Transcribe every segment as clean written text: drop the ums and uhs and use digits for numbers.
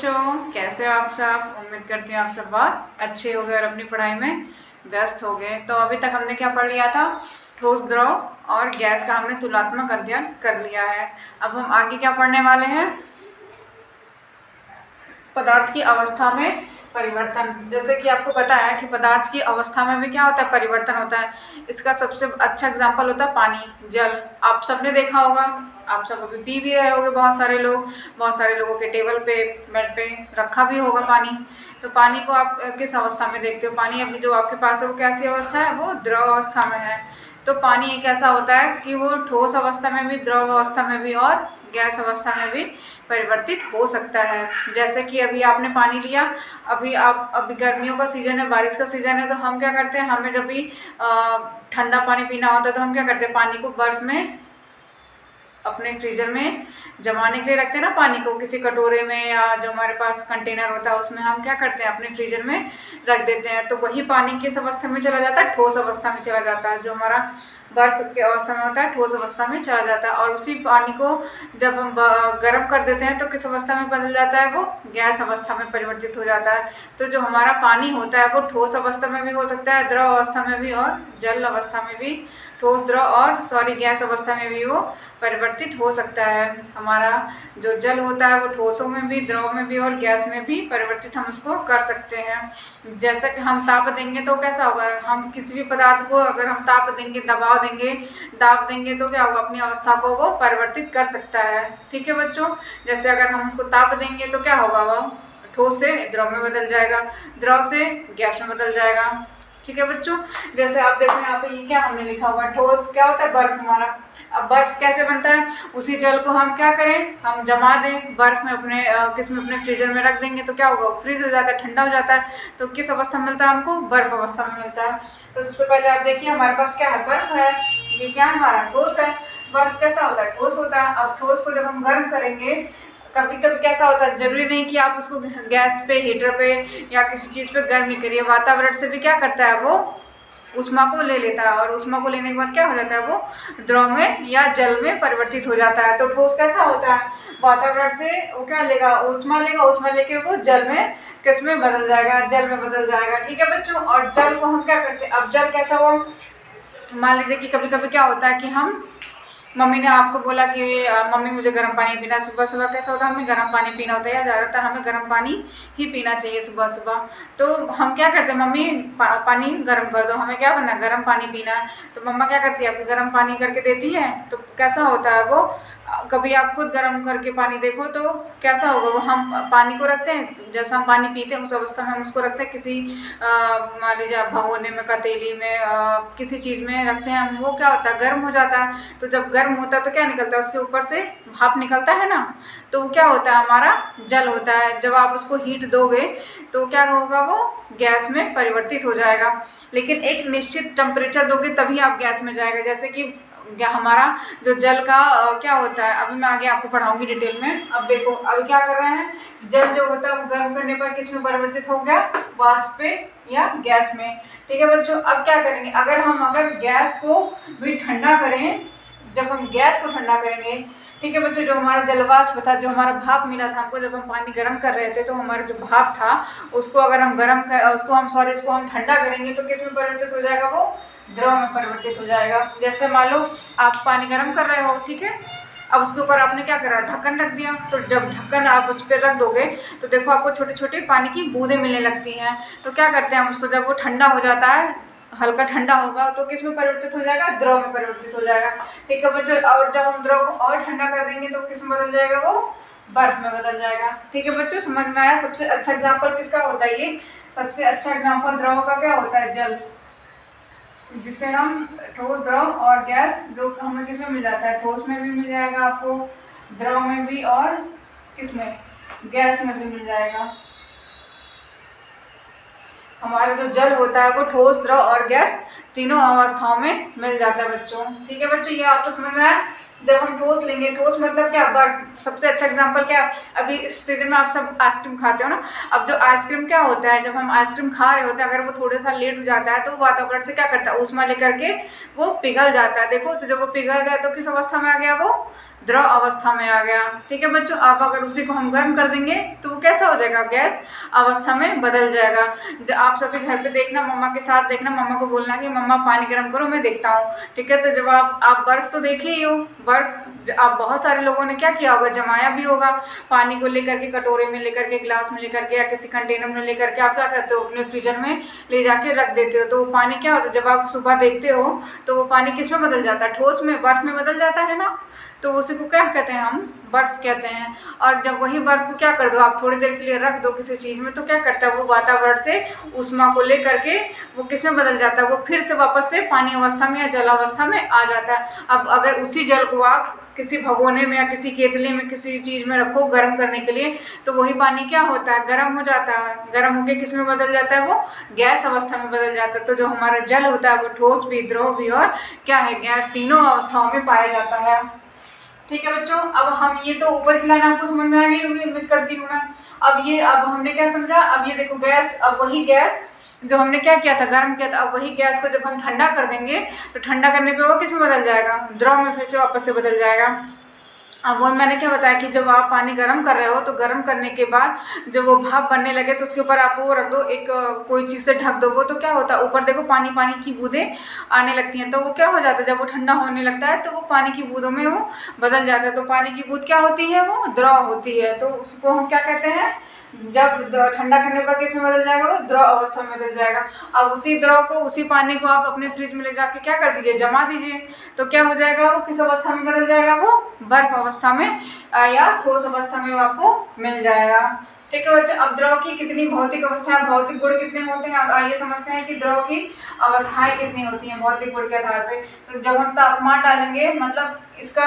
बच्चों, कैसे हो आप सब। उम्मीद करती हूँ आप सब बहुत अच्छे हो गए और अपनी पढ़ाई में व्यस्त हो गए। तो अभी तक हमने क्या पढ़ लिया था, ठोस, द्रव और गैस का हमने तुलनात्मक अध्ययन कर लिया है। अब हम आगे क्या पढ़ने वाले हैं, पदार्थ की अवस्था में परिवर्तन। जैसे कि आपको पता है कि पदार्थ की अवस्था में भी क्या होता है, परिवर्तन होता है। इसका सबसे अच्छा एग्जाम्पल होता है पानी, जल। आप सबने देखा होगा, आप सब अभी पी भी रहे होंगे। बहुत सारे लोगों के टेबल पे, बेड पे रखा भी होगा पानी। तो पानी को आप किस अवस्था में देखते हो? पानी अभी जो आपके पास है वो कैसी अवस्था है, वो द्रव अवस्था में है। तो पानी एक ऐसा होता है कि वो ठोस अवस्था में भी, द्रव अवस्था में भी और गैस अवस्था में भी परिवर्तित हो सकता है। जैसे कि अभी आपने पानी लिया, अभी गर्मियों का सीज़न है, बारिश का सीज़न है, तो हम क्या करते हैं, हमें जब भी ठंडा पानी पीना होता है तो हम क्या करते हैं, पानी को बर्फ़ में अपने फ्रीजर में जमाने के लिए रखते हैं ना, पानी को किसी कटोरे में या जो हमारे पास कंटेनर होता है उसमें हम क्या करते हैं, अपने फ्रीजर में रख देते हैं। तो वही पानी किस अवस्था में चला जाता है, ठोस अवस्था में चला जाता है। जो हमारा बर्फ की अवस्था में होता है, ठोस अवस्था में चला जाता है। और उसी पानी को जब हम गर्म कर देते हैं तो किस अवस्था में बदल जाता है, वो गैस अवस्था में परिवर्तित हो जाता है। तो जो हमारा पानी होता है वो ठोस अवस्था में भी हो सकता है, द्रव अवस्था में भी, और जल अवस्था में भी, ठोस, द्रव और गैस अवस्था में भी वो परिवर्तित हो सकता है। हमारा जो जल होता है वो ठोसों में भी, द्रव में भी और गैस में भी परिवर्तित हम उसको कर सकते हैं। जैसा कि हम ताप देंगे तो कैसा होगा, हम किसी भी पदार्थ को अगर हम ताप देंगे, दबाव देंगे, दाब देंगे तो क्या होगा, अपनी अवस्था को वो परिवर्तित कर सकता है। ठीक है बच्चों, जैसे अगर हम उसको ताप देंगे तो क्या होगा, वो ठोस से द्रव में बदल जाएगा, द्रव से गैस में बदल जाएगा। ठीक है बच्चों, जैसे आप देखो यहाँ पे ये क्या हमने लिखा हुआ, ठोस क्या होता है, बर्फ हमारा। अब बर्फ कैसे बनता है, उसी जल को हम क्या करें, हम जमा दें बर्फ में, अपने अपने फ्रीजर में रख देंगे तो क्या होगा, फ्रीज हो जाता है, ठंडा हो जाता है। तो किस अवस्था में मिलता है हमको, बर्फ अवस्था में मिलता है। तो सबसे पहले आप देखिए हमारे पास क्या है, बर्फ है, ये क्या है, हमारा ठोस है। बर्फ कैसा होता है, ठोस होता है। अब ठोस को जब हम गर्म करेंगे, कभी कभी कैसा होता है, जरूरी नहीं कि आप उसको गैस पे, हीटर पे या किसी चीज़ पे गर्म ही करिए, वातावरण से भी क्या करता है, वो ऊष्मा को ले लेता है, और ऊष्मा को लेने के बाद क्या हो जाता है, वो द्रव में या जल में परिवर्तित हो जाता है। तो ठोस कैसा होता है, वातावरण से वो क्या लेगा, ऊष्मा लेगा, ऊष्मा लेके वो जल में, किस में बदल जाएगा, जल में बदल जाएगा। ठीक है बच्चों, और जल को हम क्या करते हैं, अब जल कैसा हुआ, मान लीजिए कि कभी कभी क्या होता है कि हम, मम्मी ने आपको बोला कि मम्मी मुझे गर्म पानी पीना है, सुबह सुबह कैसा होता है, हमें गर्म पानी पीना होता है, या ज़्यादातर हमें गर्म पानी ही पीना चाहिए सुबह सुबह। तो हम क्या करते हैं, मम्मी पानी गर्म कर दो, हमें क्या करना है, गर्म पानी पीना है। तो मम्मा क्या करती है, आपको गर्म पानी करके देती है। तो कैसा होता है वो, कभी आप खुद गर्म करके पानी देखो तो कैसा होगा वो, हम पानी को रखते हैं, जैसा हम पानी पीते हैं उस अवस्था में हम उसको रखते हैं किसी, मान लीजिए आप भगोने में, कतेली में, किसी चीज़ में रखते हैं, वो क्या होता है, गर्म हो जाता है। तो जब गर्म होता है तो क्या निकलता है, उसके ऊपर से भाप निकलता है ना, तो वो क्या होता है, हमारा जल होता है। जब आप उसको हीट दोगे तो क्या होगा, वो गैस में परिवर्तित हो जाएगा। लेकिन एक निश्चित टेम्परेचर दोगे तभी आप गैस में जाएगा। जैसे कि हमारा जो जल का क्या होता है, अभी मैं आगे आपको पढ़ाऊंगी डिटेल में। अब देखो अभी क्या कर रहे हैं, जल जो होता है वो गर्म करने पर किस में परिवर्तित हो गया, वाष्प पे या गैस में। ठीक है बच्चों, अब क्या करेंगे, अगर गैस को भी ठंडा करें, जब हम गैस को ठंडा करेंगे, ठीक है बच्चों, जो हमारा जलवाष्प था, जो हमारा भाप मिला था हमको जब हम पानी गर्म कर रहे थे, तो हमारा जो भाप था उसको अगर हम इसको हम ठंडा करेंगे तो किस में परिवर्तित हो जाएगा, वो द्रव में परिवर्तित हो जाएगा। जैसे मान लो आप पानी गर्म कर रहे हो, ठीक है, अब उसके ऊपर आपने क्या करा, ढक्कन रख दिया। तो जब ढक्कन आप उस पर रख दोगे तो देखो आपको छोटे छोटे पानी की बूंदें मिलने लगती हैं। तो क्या करते हैं हम उसको, जब वो ठंडा हो जाता है, हल्का ठंडा होगा तो किस में परिवर्तित हो जाएगा, द्रव में परिवर्तित हो जाएगा। ठीक है बच्चों, और जब हम द्रव को और ठंडा कर देंगे तो किस में बदल जाएगा, वो बर्फ में बदल जाएगा। ठीक है बच्चों, समझ में आया। सबसे अच्छा एग्जाम्पल किसका होता है, ये सबसे अच्छा एग्जाम्पल द्रव का क्या होता है, जल, जिससे हम ठोस, द्रव और गैस, जो हमें किस में मिल जाता है, ठोस में भी मिल जाएगा आपको, द्रव में भी, और किस में, गैस में भी मिल जाएगा। हमारा जो जल होता है वो ठोस, द्रव और गैस तीनों अवस्थाओं में मिल जाता है बच्चों। ठीक है बच्चों, ये आपको समझ में आया। जब हम ठोस लेंगे, ठोस मतलब क्या, बर्फ। सबसे अच्छा एग्जांपल क्या, अभी इस सीजन में आप सब आइसक्रीम खाते हो ना। अब जो आइसक्रीम क्या होता है, जब हम आइसक्रीम खा रहे होते हैं, अगर वो थोड़ा सा लेट हो जाता है तो वातावरण से क्या करता है, ऊष्मा लेकर के वो पिघल जाता है। देखो, तो जब वो पिघल गया तो किस अवस्था में आ गया, वो द्रव अवस्था में आ गया। ठीक है बच्चों, अब अगर उसी को हम गर्म कर देंगे तो वो कैसा हो जाएगा, गैस अवस्था में बदल जाएगा। जो आप सभी घर पे देखना, मम्मा के साथ देखना, मम्मा को बोलना कि मम्मा पानी गर्म करो मैं देखता हूँ। ठीक है, तो जब आप बर्फ़ तो देखे ही हो, बर्फ़ आप बहुत सारे लोगों ने क्या किया होगा, जमाया भी होगा पानी को लेकर के, कटोरे में लेकर के, ग्लास में लेकर के या किसी कंटेनर में लेकर के आप क्या करते हो, अपने फ्रीजर में ले जाके रख देते हो। तो वो पानी क्या होता है, जब आप सुबह देखते हो तो वो पानी किस में बदल जाता है, ठोस में, बर्फ़ में बदल जाता है ना। तो उसी को क्या कहते हैं, हम बर्फ़ कहते हैं। और जब वही बर्फ़ को क्या कर दो आप, थोड़ी देर के लिए रख दो किसी चीज़ में, तो क्या करता है वो वातावरण से ऊष्मा को ले करके वो किस में बदल जाता है, वो फिर से वापस से पानी अवस्था में या जल अवस्था में आ जाता है। अब अगर उसी जल को आप किसी भगोने में या किसी केतली में किसी चीज़ में रखो गर्म करने के लिए, तो वही पानी क्या होता है, गर्म हो जाता है। गर्म होकर किस में बदल जाता है, वो गैस अवस्था में बदल जाता है। तो जो हमारा जल होता है वो ठोस भी, द्रव भी और क्या है, गैस, तीनों अवस्थाओं में पाया जाता है। ठीक है बच्चों, अब हम ये तो ऊपर की लाइन आपको समझ में आ गई होगी, उम्मीद करती हूँ मैं। अब हमने क्या समझा, अब ये देखो गैस, अब वही गैस जो हमने क्या किया था, गर्म किया था, अब वही गैस को जब हम ठंडा कर देंगे तो ठंडा करने पे वो किस में बदल जाएगा, द्रव में फिर से वापस से बदल जाएगा। अब वो मैंने क्या बताया कि जब आप पानी गर्म कर रहे हो तो गर्म करने के बाद जब वो भाप बनने लगे तो उसके ऊपर आप वो रख दो, एक कोई चीज़ से ढक दो। वो तो क्या होता है, ऊपर देखो पानी पानी की बूंदें आने लगती हैं, तो वो क्या हो जाता है, जब वो ठंडा होने लगता है तो वो पानी की बूंदों में वो बदल जाता है। तो पानी की बूंद क्या होती है, वो द्रव होती है। तो उसको हम क्या कहते हैं, जब ठंडा करने पर किस में बदल जाएगा, वो द्रव अवस्था में बदल जाएगा। अब उसी द्रव को, उसी पानी को आप अपने फ्रिज में ले जाके क्या कर दीजिए, जमा दीजिए। तो क्या हो जाएगा, वो किस अवस्था में बदल जाएगा, वो बर्फ अवस्था में या ठोस अवस्था में वो आपको मिल जाएगा। ठीक है बच्चों, अब द्रव की कितनी भौतिक अवस्थाएं, भौतिक गुण कितने होते हैं, अब आइए समझते हैं कि द्रव की अवस्थाएं कितनी होती हैं भौतिक गुण के आधार पे। तो जब हम तापमान डालेंगे, मतलब इसका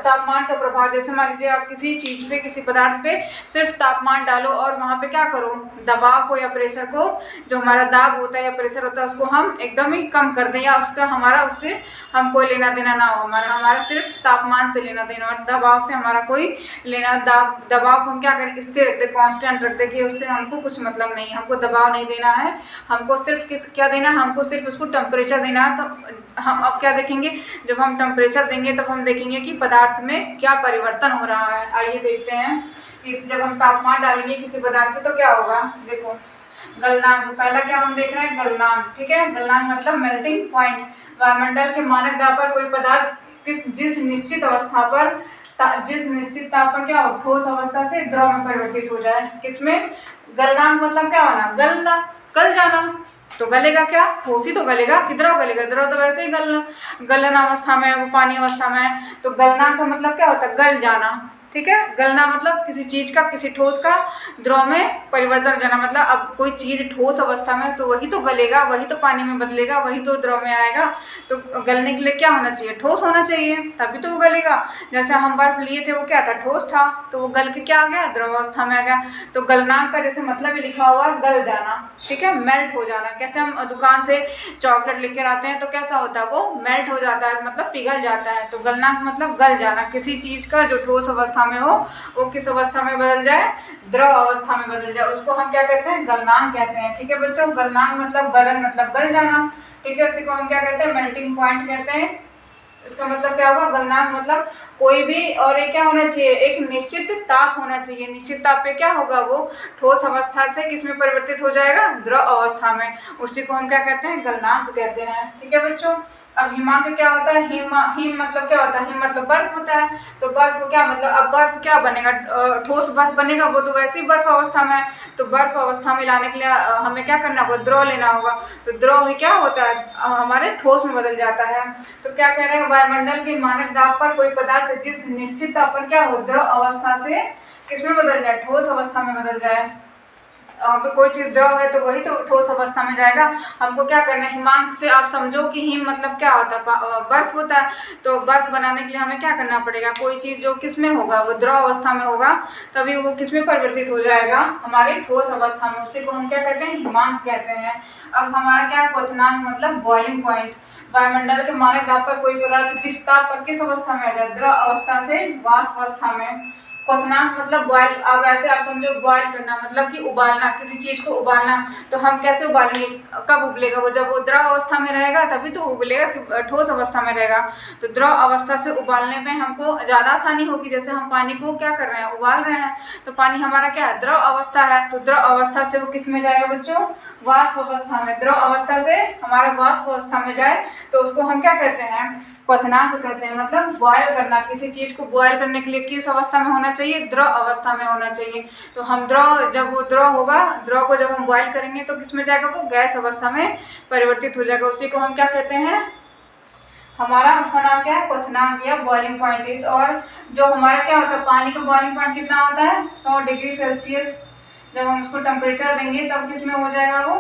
तापमान का प्रभाव, जैसे मान लीजिए आप किसी चीज़ पे, किसी पदार्थ पे सिर्फ तापमान डालो और वहाँ पे क्या करो, दबाव को या प्रेशर को, जो हमारा दाब होता है या प्रेशर होता है, उसको हम एकदम ही कम कर दें, या उसका हमारा उससे हम कोई लेना देना ना हो, हमारा सिर्फ तापमान से लेना देना, और दबाव से हमारा कोई लेना, दबाव को हम क्या करें, स्थिर रख दें, कांस्टेंट रख दें कि उससे हमको कुछ मतलब नहीं, हमको दबाव नहीं देना है, हमको सिर्फ क्या देना है, हमको सिर्फ उसको टेम्परेचर देना है। तो हम अब क्या देखेंगे, जब हम टेम्परेचर देंगे तब हम देखेंगे कि पदार्थ में क्या परिवर्तन हो रहा है। आइए देखते हैं कि जब हम तापमान डालेंगे किसी पदार्थ में तो क्या होगा। देखो गलनांक, पहला क्या हम देख रहे हैं, गलनांक। ठीक है, गलनांक मतलब मेल्टिंग पॉइंट। वायुमंडल के मानक दाब पर कोई पदार्थ जिस निश्चित अवस्था पर, जिस निश्चित ताप पर क्या हो, ठोस अवस्था से द्रव में परिवर्तित हो जाए। किसमें, गलनांक मतलब क्या होना, गलना, गल जाना। तो गलेगा क्या, ठोस ही तो गलेगा कि द्रव गलेगा, द्रव तो वैसे ही गलन अवस्था में, वो पानी अवस्था में है। तो गलनांक का मतलब क्या होता है, गल जाना। ठीक है, गलना मतलब किसी चीज़ का, किसी ठोस का द्रव में परिवर्तन हो जाना। मतलब अब कोई चीज़ ठोस अवस्था में तो वही तो गलेगा, वही तो पानी में बदलेगा, वही तो द्रव में आएगा। तो गलने के लिए क्या होना चाहिए, ठोस होना चाहिए, तभी तो वो गलेगा। जैसे हम बर्फ लिए थे, वो क्या था, ठोस था, तो वो गल के क्या आ गया, द्रव अवस्था में आ गया। तो गलनांक का जैसे मतलब ही लिखा हुआ गल जाना। ठीक है, मेल्ट हो जाना। कैसे हम दुकान से चॉकलेट लेकर आते हैं तो कैसा होता है, वो मेल्ट हो जाता है, मतलब पिघल जाता है। तो गलनांक मतलब गल जाना, किसी चीज़ का जो ठोस अवस्था में हो वो किस अवस्था में बदल जाए, द्रव अवस्था में बदल जाए, उसको हम क्या कहते हैं, गलनांक कहते हैं। ठीक है बच्चों, गलनांक मतलब गलन, मतलब गल जाना। ठीक है, इसी को हम क्या कहते हैं, मेल्टिंग पॉइंट कहते हैं। इसका मतलब क्या होगा, गलनांक मतलब कोई भी, और ये क्या होना चाहिए, एक निश्चित ताप होना चाहिए। निश्चित ताप पे क्या होगा, वो ठोस अवस्था से किस में परिवर्तित हो जाएगा, द्रव अवस्था में। उसी को हम क्या कहते हैं, गलनांक कहते हैं। ठीक है बच्चों, अब हिमांक क्या होता है, हिम मतलब क्या होता है, हिम मतलब बर्फ होता है। तो बर्फ को क्या मतलब, अब बर्फ क्या बनेगा, ठोस बर्फ बनेगा, वो तो वैसे ही बर्फ अवस्था में है। तो बर्फ अवस्था में लाने के लिए हमें क्या करना होगा, द्रव लेना होगा। तो द्रव ही क्या होता है, हमारे ठोस में बदल जाता है। तो क्या कह रहे हैं, वायुमंडल के मानक दाब पर कोई पदार्थ जिस निश्चित ताप पर क्या हो, द्रव अवस्था से किसमें बदल जाए, ठोस अवस्था में बदल जाए। तो कोई चीज़ द्रव है तो वही तो ठोस अवस्था में जाएगा। हमको क्या करना है, हिमांक से आप समझो कि हिम मतलब क्या होता है, बर्फ होता है। तो बर्फ बनाने के लिए हमें क्या करना पड़ेगा, कोई चीज़ जो किस में होगा, वो द्रव अवस्था में होगा, तभी वो किस में परिवर्तित हो जाएगा, हमारी ठोस अवस्था में। उसी को हम क्या कहते हैं, हिमांक कहते हैं। अब हमारा क्या, क्वथनांक मतलब बॉइलिंग पॉइंट। वायुमंडल के मानक दाब पर कोई पदार्थ जिस ताप पर किस अवस्था में आ जाए, द्रव अवस्था से वाष्प अवस्था में। क्वथनांक मतलब बॉयल, अब ऐसे आप समझो बॉयल करना मतलब कि उबालना, किसी चीज़ को उबालना। तो हम कैसे उबालेंगे, कब उबलेगा वो, जब वो द्रव अवस्था में रहेगा तभी तो उबलेगा, कि ठोस अवस्था में रहेगा। तो द्रव अवस्था से उबालने में हमको ज़्यादा आसानी होगी। जैसे हम पानी को क्या कर रहे हैं, उबाल रहे हैं, तो पानी हमारा क्या है, द्रव अवस्था है। तो द्रव अवस्था से वो किस में जाएगा बच्चों, वाष्प अवस्था में। द्रव अवस्था से हमारा वाष्प अवस्था में जाए तो उसको हम क्या कहते हैं, क्वथनांक कहते हैं। मतलब बॉयल करना, किसी चीज़ को बॉयल करने के लिए किस अवस्था में होना चाहिए, द्रव अवस्था में होना चाहिए। तो हम द्रव, जब वो द्रव होगा, द्रव को जब हम बॉयल करेंगे तो किस में जाएगा, वो गैस अवस्था में परिवर्तित हो जाएगा। उसी को हम क्या कहते हैं, हमारा उसका नाम क्या है, क्वथनांक या बॉइलिंग पॉइंट इज। और जो हमारा क्या होता है, पानी का बॉइलिंग पॉइंट कितना होता है, 100 डिग्री सेल्सियस। जब हम उसको टेम्परेचर देंगे तब किस में हो जाएगा, वो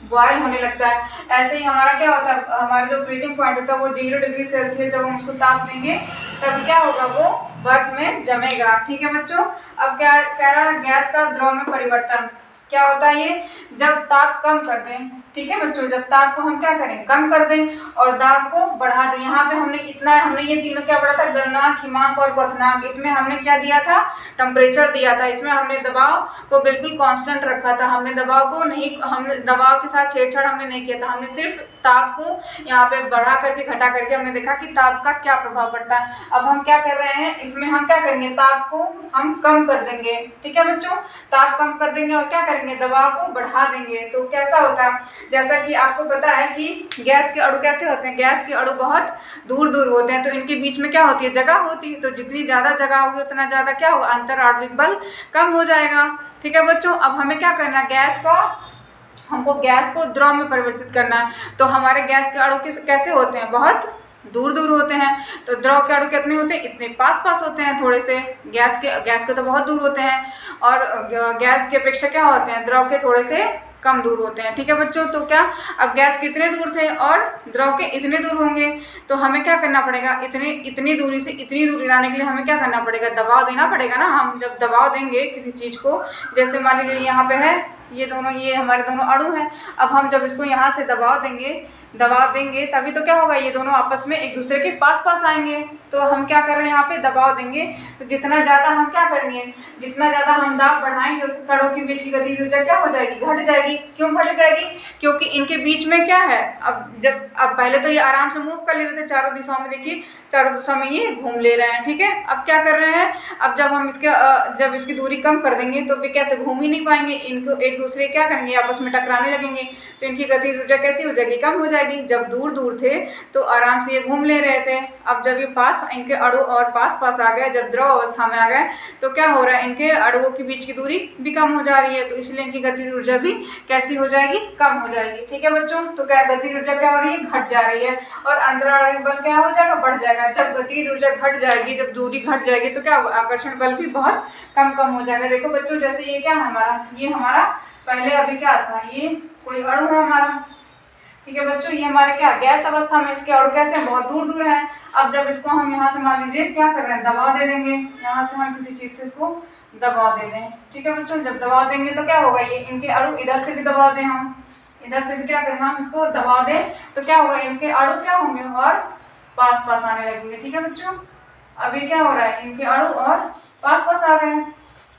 बॉयल होने लगता है। ऐसे ही हमारा क्या होता है, हमारा जो फ्रीजिंग पॉइंट होता है वो 0 डिग्री सेल्सियस। जब हम उसको ताप देंगे तब क्या होगा, वो बर्फ में जमेगा। ठीक है बच्चों। अब क्या कह रहा है, गैस का द्रव में परिवर्तन क्या होता है, ये जब ताप कम कर दें। ठीक है बच्चों, जब ताप को हम क्या करें, कम कर दें और दाब को बढ़ा दें। यहाँ पे हमने ये तीनों क्या पढ़ा था, गलनांक, हिमांक और क्वथनांक। इसमें हमने क्या दिया था, टेम्परेचर दिया था। इसमें हमने दबाव को बिल्कुल कांस्टेंट रखा था। हमने दबाव को नहीं, हमने दबाव के साथ छेड़छाड़ हमने नहीं किया था। हमने सिर्फ ताप को यहाँ पे बढ़ा करके घटा करके हमने देखा कि ताप का क्या प्रभाव पड़ता है। अब हम क्या कर रहे हैं, इसमें हम क्या करेंगे, ताप को हम कम कर देंगे। ठीक है बच्चों, ताप कम कर देंगे और क्या करेंगे, दबाव को बढ़ा देंगे। तो कैसा होता है, जैसा कि आपको पता है कि गैस के अणु कैसे होते हैं, गैस के अणु बहुत दूर दूर होते हैं। तो इनके बीच में क्या होती है, जगह होती है। तो जितनी ज़्यादा जगह होगी उतना ज़्यादा क्या होगा, अंतर आणविक बल कम हो जाएगा। ठीक है बच्चों। अब हमें क्या करना है, हमको गैस को द्रव में परिवर्तित करना है। तो हमारे गैस के अणु कैसे होते हैं, बहुत दूर दूर होते हैं। तो द्रव के अणु कितने होते हैं, इतने पास पास होते हैं थोड़े से। गैस के तो बहुत दूर होते हैं, और गैस की अपेक्षा क्या होते हैं, द्रव के थोड़े से कम दूर होते हैं। ठीक है बच्चों। तो क्या, अब गैस कितने दूर थे और द्रव के इतने दूर होंगे, तो हमें क्या करना पड़ेगा, इतनी दूरी से इतनी दूरी लाने के लिए हमें क्या करना पड़ेगा, दबाव देना पड़ेगा ना। हम जब दबाव देंगे किसी चीज़ को, जैसे मान लीजिए यहाँ पे है, ये हमारे दोनों अणु हैं। अब हम जब इसको यहाँ से दबाव देंगे तभी तो क्या होगा, ये दोनों आपस में एक दूसरे के पास पास आएंगे। तो हम क्या कर रहे हैं, यहाँ पे दबाव देंगे तो जितना ज़्यादा हम क्या करेंगे, जितना ज़्यादा हम दाब बढ़ाएंगे कणों के बीच की गतिज ऊर्जा क्या हो जाएगी, घट जाएगी। क्यों घट जाएगी, क्योंकि इनके बीच में क्या है, अब पहले तो ये आराम से मूव कर ले रहे थे चारों दिशाओं में, देखिए चारों दिशा में ये घूम ले रहे हैं। ठीक है। अब क्या कर रहे हैं, अब जब हम जब इसकी दूरी कम कर देंगे तो वे कैसे घूम ही नहीं पाएंगे, इनको एक दूसरे क्या करेंगे, आपस में टकराने लगेंगे। तो इनकी गतिज ऊर्जा कैसी हो जाएगी, कम हो जाएगी। जब दूर दूर थे तो आराम से ये घूम ले रहे थे। अब जब ये इनके अणु और पास पास आ गए, जब द्रव अवस्था में आ गए, तो क्या हो रहा है, इनके अणुओं के बीच की दूरी भी कम हो जा रही है। तो इसलिए इनकी गतिज ऊर्जा भी कैसी हो जाएगी, कम हो जाएगी। ठीक है बच्चों। तो क्या गतिज ऊर्जा क्या हो रही है, घट जा रही है। और अंतराणविक बल क्या हो जाएगा, बढ़ जाएगा। जब गतिज ऊर्जा घट जाएगी, जब दूरी घट जाएगी, तो क्या होगा, आकर्षण बल भी बहुत कम हो जाएगा। देखो बच्चों, जैसे ये क्या है हमारा, ये हमारा पहले अभी क्या था, ये कोई अणु है हमारा। ठीक है बच्चों। ये हमारे क्या, गैस अवस्था में इसके अणु कैसे हैं, बहुत दूर दूर हैं। अब जब इसको हम यहाँ से मान लीजिए क्या कर रहे हैं, दबाव दे देंगे, यहाँ से हम किसी चीज़ से इसको दबाव दे दें। ठीक है बच्चों। जब दबाव देंगे तो क्या होगा, ये इनके अणु इधर से भी दबाव दें, हम इधर से भी क्या करें, हम इसको दबाव दें, तो क्या होगा, इनके अणु क्या होंगे और पास पास आने लगेंगे। ठीक है बच्चों। अभी क्या हो रहा है, इनके अणु और पास पास आ गए।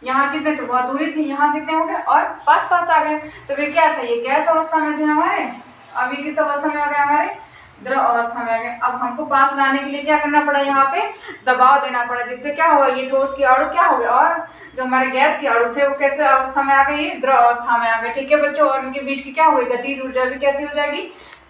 यहाँ कितने तो बहुत दूरी थी, यहाँ कितने हो गए और पास पास आ गए। तो वे क्या था, ये गैस अवस्था में थे हमारे, अभी किस अवस्था में आ गए, हमारे द्रव अवस्था में आ गए। अब हमको पास लाने के लिए क्या करना पड़ा, यहाँ पे दबाव देना पड़ा, जिससे क्या होगा, ये ठोस के अणु क्या हो गए और जो हमारे गैस के अणु थे वो कैसे अवस्था में आ गए, ये द्रव अवस्था में आ गए। ठीक है बच्चों। और इनके बीच की क्या हो गई, गतिज ऊर्जा भी कैसी हो जाएगी,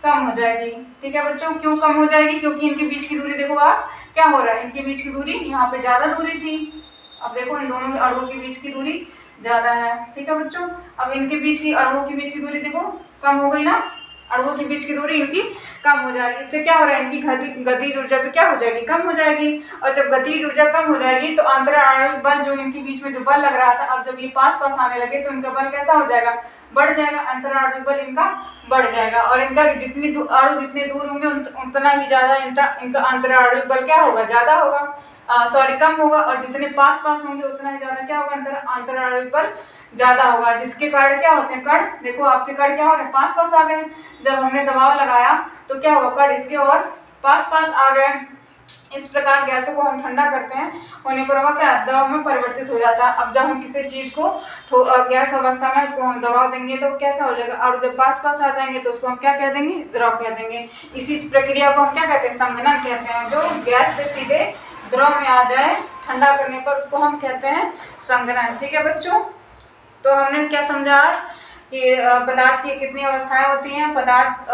कम हो जाएगी। ठीक है बच्चों। क्यों कम हो जाएगी, क्योंकि इनके बीच की दूरी देखो आप क्या हो रहा है, इनके बीच की दूरी यहाँ पे ज़्यादा दूरी थी। अब देखो इन दोनों अणुओं के बीच की दूरी ज़्यादा है। ठीक है बच्चों। अब इनके बीच की अणुओं के बीच की दूरी देखो कम हो गई ना, अणुओं के बीच की दूरी इनकी कम हो जाएगी। इससे क्या हो रहा है, इनकी गतिज ऊर्जा भी क्या हो जाएगी, कम हो जाएगी। और जब गतिज ऊर्जा कम हो जाएगी तो अंतराणविक बल, जो इनके बीच में जो बल लग रहा था, अब जब ये पास पास आने लगे तो इनका बल कैसा हो जाएगा, बढ़ जाएगा। अंतराणविक बल इनका बढ़ जाएगा। और इनका अणु जितने दूर होंगे उतना ही ज़्यादा इनका अंतराणविक बल क्या होगा, ज़्यादा होगा, कम होगा। और जितने पास पास होंगे उतना ही ज़्यादा क्या होगा, अंतराणविक बल ज़्यादा होगा। जिसके कारण क्या होते हैं, कण, देखो आपके कण क्या हो रहे हैं, पास पास आ गए। जब हमने दबाव लगाया तो क्या हुआ, कण इसके और पास पास आ गए। इस प्रकार गैसों को हम ठंडा करते हैं, होने पर वह क्या द्रव में परिवर्तित हो जाता है। अब जब हम किसी चीज़ को गैस अवस्था में उसको हम दबा देंगे तो कैसा हो जाएगा, और जब पास पास आ जाएंगे तो उसको हम क्या कह देंगे, द्रव कह देंगे। इसी प्रक्रिया को हम क्या कहते हैं, संघनन कहते हैं। जो गैस से सीधे द्रव में आ जाए ठंडा करने पर उसको हम कहते हैं संघनन। ठीक है बच्चों, तो हमने क्या समझा आज कि पदार्थ की कितनी अवस्थाएं होती हैं, पदार्थ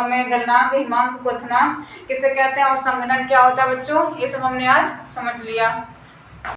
में गलनांक, हिमांक, क्वथनांक किसे कहते हैं, और संघनन क्या होता है बच्चों, ये सब हमने आज समझ लिया।